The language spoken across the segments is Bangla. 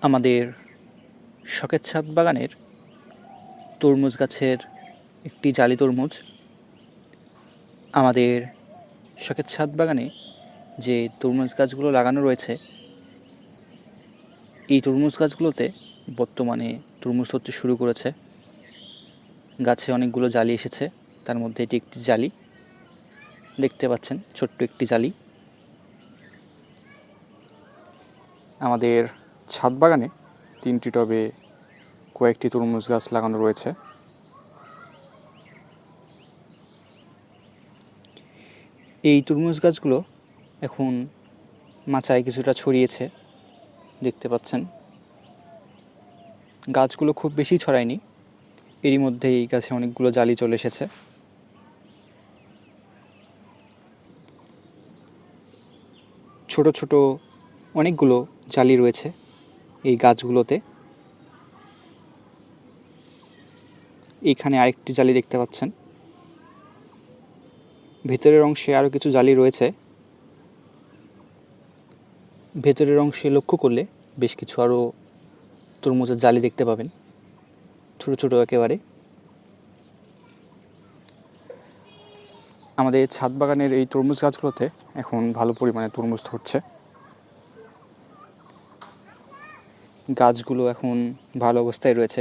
আমাদের শখের ছাদ বাগানের তরমুজ গাছের একটি জালি তরমুজ। আমাদের শখের ছাদ বাগানে যে তরমুজ গাছগুলো লাগানো রয়েছে, এই তরমুজ গাছগুলোতে বর্তমানে তরমুজ ধরতে শুরু করেছে। গাছে অনেকগুলো জালি এসেছে, তার মধ্যে এটি একটি জালি। দেখতে পাচ্ছেন ছোট্ট একটি জালি। আমাদের ছাদ বাগানে 3টি টবে কয়েকটি তরমুজ গাছ লাগানো রয়েছে। এই তরমুজ গাছগুলো এখন মাচায় কিছুটা ছড়িয়েছে, দেখতে পাচ্ছেন। গাছগুলো খুব বেশি ছড়ায়নি, এরই মধ্যে এই গাছে অনেকগুলো জালি চলে এসেছে। ছোট ছোট অনেকগুলো জালি রয়েছে এই গাছগুলোতে। এইখানে আরেকটি জালি দেখতে পাচ্ছেন। ভেতরের অংশে আরও কিছু জালি রয়েছে। ভেতরের অংশে লক্ষ্য করলে বেশ কিছু আরও তরমুজের জালি দেখতে পাবেন, ছোট ছোট একেবারে। আমাদের ছাদ বাগানের এই তরমুজ গাছগুলোতে এখন ভালো পরিমাণে তরমুজ ধরছে। গাছগুলো এখন ভালো অবস্থায় রয়েছে।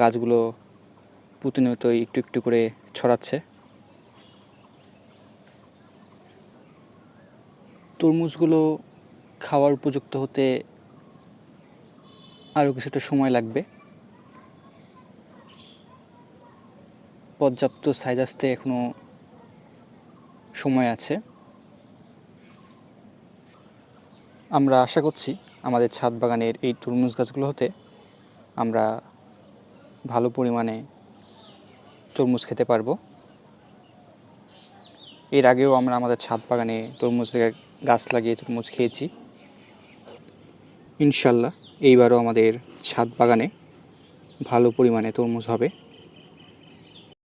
গাছগুলো প্রতিনিয়তই একটু একটু করে ছড়াচ্ছে। তরমুজগুলো খাওয়ার উপযুক্ত হতে আরও কিছুটা সময় লাগবে। পর্যাপ্ত সাইজ আসতে এখনও সময় আছে। আমরা আশা করছি আমাদের ছাদ বাগানের এই তরমুজ গাছগুলো হতে আমরা ভালো পরিমাণে তরমুজ খেতে পারবো। এর আগেও আমরা আমাদের ছাদ বাগানে তরমুজের গাছ লাগিয়ে তরমুজ খেয়েছি। ইনশাল্লাহ এইবারও আমাদের ছাদ বাগানে ভালো পরিমাণে তরমুজ হবে।